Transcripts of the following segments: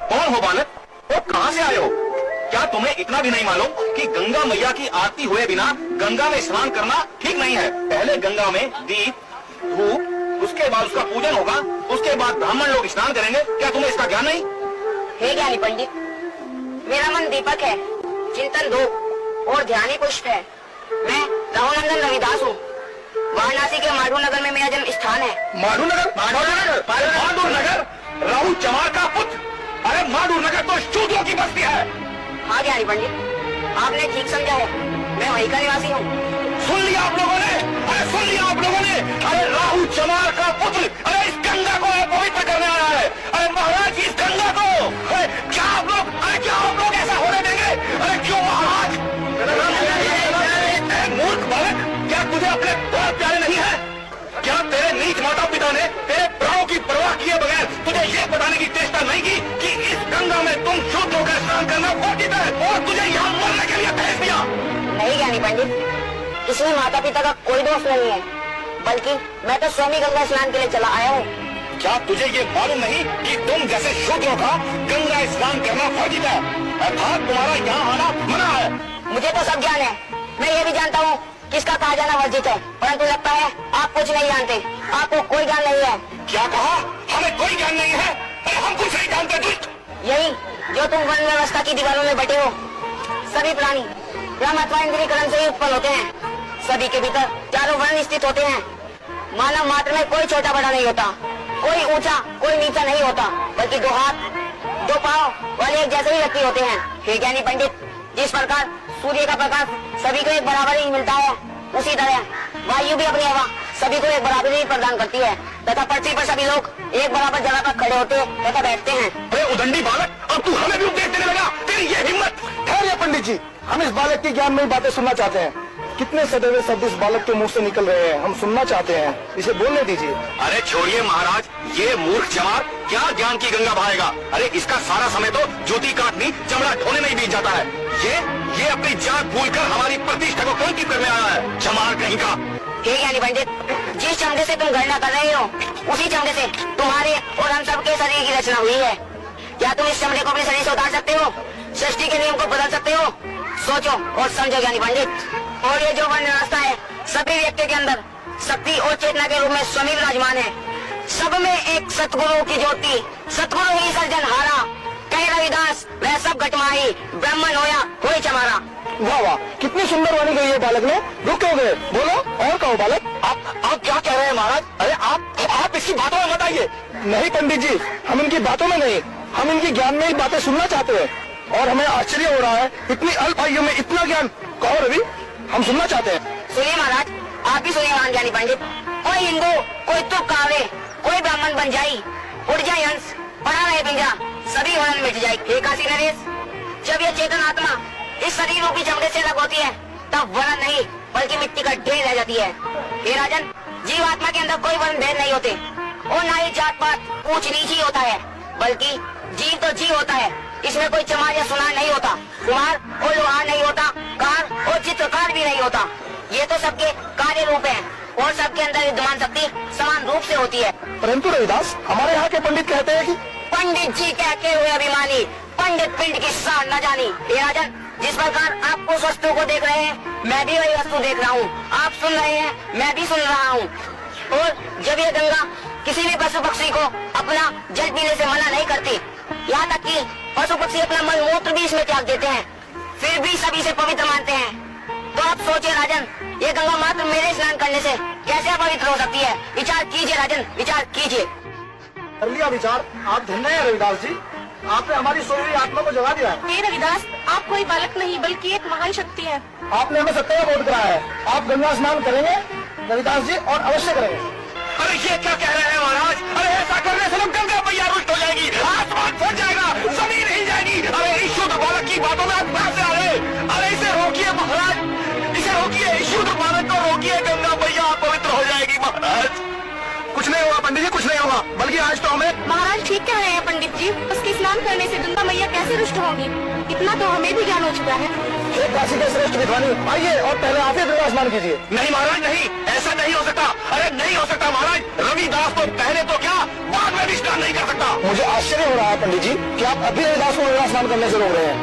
कौन हो बालक? और कहां से आए हो? क्या तुम्हें इतना भी नहीं मालूम कि गंगा मैया की आरती हुए बिना गंगा में स्नान करना ठीक नहीं है? पहले गंगा में दीप, धूप, उसके बाद उसका पूजन होगा, उसके बाद ब्राह्मण लोग स्नान करेंगे। क्या तुम्हें इसका ज्ञान नहीं? हे ज्ञानी पंडित, मेरा मन दीपक है, चिंतन धूप और ध्यान ही पुष्प है। मैं राहुनंदन रविदास हूँ। वाराणसी के माडू नगर में मेरा जन्म स्थान है। माडू नगर? माडू नगर? राहु चमार का पुत्र? अरे माडू नगर तो शूद्रों की बस्ती है। हाँ ज्ञानी पंडित, आपने ठीक समझा है, मैं वहीं का निवासी हूँ। सुन लिया आप लोगों ने? अरे सुन लिया आप लोगों ने? अरे राहु चमार का पुत्र, अरे इस गंगा को पवित्र करने आया है। अरे महाराज इस गंगा को क्या आप लोग ऐसा होने देंगे? अरे क्यों महाराज? मूर्ख बालक, क्या तुझे अपने बाप प्यारे नहीं है? क्या तेरे नीच माता पिता ने तेरे प्राणों की परवाह किए बगैर तुझे ये बताने की चेष्टा नहीं की कि इस गंगा में तुम शुद्ध होकर स्नान करना वर्जित है और तुझे यहाँ मरने के लिए भेज दिया? नहीं ज्ञानी पंडित, इसमें माता पिता का कोई दोष नहीं है, बल्कि मैं तो स्वामी गंगा स्नान के लिए चला आया हूँ। क्या तुझे ये मालूम नहीं कि तुम जैसे शूद्रों का गंगा स्नान करना वर्जित है, अर्थात तुम्हारा यहाँ आना मना है? मुझे तो सब ज्ञान है, मैं ये भी जानता हूँ किसका कहा जाना वर्जित है, परंतु लगता है आप कुछ नहीं जानते, आपको कोई ज्ञान नहीं है। क्या कहा? हमें कोई ज्ञान नहीं है? अरे हम कुछ नहीं जानते दुष्ट। यही जो तुम वन व्यवस्था की दीवारों में बटे हो। सभी प्राणी ब्रह्म अथवा इंद्रियकरण से ही उत्पन्न होते हैं। सभी के भीतर चारों वर्ण स्थित होते हैं। मानव मात्र में कोई छोटा बड़ा नहीं होता, कोई ऊंचा कोई नीचा नहीं होता, बल्कि दो हाथ दो पांव वाले एक जैसे ही व्यक्ति होते हैं। हे ज्ञानी पंडित, जिस प्रकार सूर्य का प्रकाश सभी को एक बराबर ही मिलता है, उसी तरह वायु भी अपनी हवा सभी को एक बराबर ही प्रदान करती है तथा पृथ्वी पर सभी लोग एक बराबर जगह पर खड़े होते तथा बैठते हैं। अरे उदंडी बालक, अब तू हमें भी उपदेश देने लगा? तेरी ये हिम्मत! ठहरिए पंडित जी, हम इस बालक की ज्ञान में बातें सुनना चाहते हैं। कितने सदैव शब्द इस बालक के मुंह से निकल रहे हैं, हम सुनना चाहते हैं, इसे बोलने दीजिए। अरे छोड़िए महाराज, ये मूर्ख चमार क्या ज्ञान की गंगा बहाएगा? अरे इसका सारा समय तो जूती काटनी चमड़ा ढोने में ही बीत जाता है। ये अपनी जात भूलकर हमारी प्रतिष्ठा को कलंकित करने आया है, चमार कहीं का। हे ज्ञानी पंडित, जिस चमड़े से तुम गणना कर रहे हो, उसी चमड़े से तुम्हारे और हम सबके शरीर की रचना हुई है। क्या तुम इस चमड़े को अपने शरीर से उतार सकते हो? सृष्टि के नियम को बदल सकते हो? सोचो और समझो ज्ञानी पंडित। और ये जो वर्ण व्यवस्था है, सभी व्यक्ति के अंदर शक्ति और चेतना के रूप में स्वयं विराजमान है। सब में एक सतगुरु की ज्योति, सतगुरु ही सर्जनहारा। कहे रविदास वह सब घटमाही, ब्राह्मण होया कोई चमारा। वाह वाह, कितनी सुंदर वाणी गई है बालक ने। रुक क्यों गए? बोलो और कहो बालक। आप क्या कह रहे हैं महाराज? अरे आप इसकी बातों में मत आइए। नहीं पंडित जी, हम इनकी बातों में नहीं, हम इनकी ज्ञान में ही बातें सुनना चाहते हैं और हमें आश्चर्य हो रहा है, इतनी अल्प आयु में इतना ज्ञान। कहो रवि, हम सुनना चाहते हैं। सुनिए महाराज, आप भी सुनिए महान ज्ञानी पंडित। कोई हिंदू कोई तुक कावे, कोई ब्राह्मण बन जाई, उड़ जाए हंस, पड़ा रहे पिंजरा, सभी वर्ण मिट जाए। हे काशी नरेश, जब ये चेतन आत्मा इस शरीर रूपी चमड़े से अलग होती है, तब वर्ण नहीं बल्कि मिट्टी का ढेर रह जाती है। हे राजन, जीव आत्मा के अंदर कोई वर्ण भेद नहीं होते और न ही जात पात ऊंच नीच ही होता है, बल्कि जीव तो जीव होता है। इसमें कोई चमार या सुनार नहीं होता, कुम्हार और लोहार नहीं होता, कार और चित्रकार भी नहीं होता। ये तो सबके कार्य रूप है और सबके अंदर विद्यमान शक्ति समान रूप से होती है। परंतु रविदास, हमारे यहाँ के पंडित कहते हैं कि पंडित जी कहते हुए अभिमानी, पंडित पिंड की सार न जानी। हे राजन, जिस प्रकार आप उस वस्तु को देख रहे हैं, मैं भी वही वस्तु देख रहा हूँ। आप सुन रहे हैं, मैं भी सुन रहा हूँ। और जब ये गंगा किसी भी पशु पक्षी को अपना जल पीने से मना नहीं करती, यहाँ तक कि पशु पक्षी अपना मल मूत्र भी इसमें त्याग देते हैं, फिर भी सभी से पवित्र मानते हैं। तो आप सोचिए राजन, ये गंगा मात्र मेरे स्नान करने से कैसे अपवित्र हो सकती है? विचार कीजिए राजन, विचार कीजिए। कर लिया विचार। आप धन्य है रविदास जी, आपने हमारी सोई हुई आत्मा को जगा दिया है। हे रविदास, आप कोई बालक नहीं बल्कि एक महान शक्ति है। आपने हमें सत्य बोध कराया है। आप गंगा स्नान करेंगे रविदास जी, और अवश्य करेंगे। अरे ये क्या कह रहे हैं महाराज? अरे ऐसा करने से तो गंगा मैया रुष्ट हो जाएगी, आसमान फट जाएगा, जमीन हिल जाएगी। अरे इस शुद्ध बालक की बातों में आप कहां से आ रहे? अरे इसे रोकिए महाराज, इसे रोकिए, इस शुद्ध बालक को रोकिए। गंगा मैया पवित्र हो जाएगी महाराज। कुछ नहीं होगा पंडित जी, कुछ नहीं होगा, बल्कि आज तो हमें। महाराज ठीक कह रहे हैं पंडित जी, उसके स्नान करने से गंगा मैया कैसे रुष्ट होगी, इतना तो हमें भी ज्ञान हो चुका है। काशी के श्रेष्ठ विद्वानी, आइए और पहले आप ही गंगा स्नान कीजिए। नहीं महाराज नहीं, ऐसा नहीं हो सकता। अरे नहीं हो सकता महाराज, रविदास तो पहले तो क्या बाद में भी स्नान नहीं कर सकता। मुझे आश्चर्य हो रहा है पंडित जी कि आप अभी रविदास को गंगा स्नान करने से रोक रहे हैं।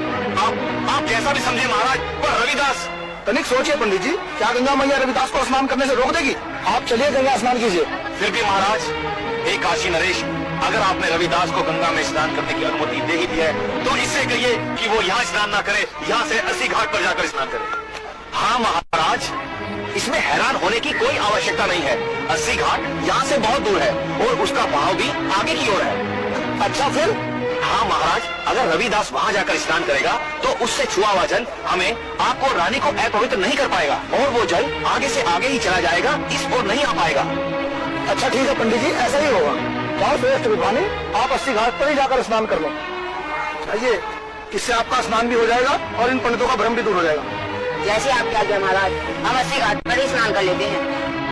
आप जैसा भी समझे महाराज, पर रविदास तनिक सोचिए पंडित जी, क्या गंगा मैया रविदास को स्नान करने से रोक देगी? आप चलिए गंगा स्नान कीजिए। फिर भी महाराज, हे काशी नरेश, अगर आपने रविदास को गंगा में स्नान करने की अनुमति दे ही दी है तो इससे कहिए कि वो यहाँ स्नान ना करे, यहाँ से 80 घाट पर जाकर स्नान करे। हाँ महाराज, इसमें हैरान होने की कोई आवश्यकता नहीं है। 80 घाट यहाँ से बहुत दूर है और उसका बहाव भी आगे की ओर है। अच्छा फिर? हाँ महाराज, अगर रविदास वहाँ जाकर स्नान करेगा तो उससे छुआ हुआ जल हमें, आपको, रानी को अपवित्र नहीं कर पाएगा और वो जल आगे से आगे ही चला जाएगा, इस ओर नहीं आ पाएगा। अच्छा ठीक है पंडित जी, ऐसा ही होगा। बहुत श्रेष्ठ विद्वानी, आप 80 घाट पर ही जाकर स्नान कर लो। आइए, इससे आपका स्नान भी हो जाएगा और इन पंडितों का भ्रम भी दूर हो जाएगा। जैसे आपकी आज्ञा महाराज, हम 80 घाट पर ही स्नान कर लेते हैं।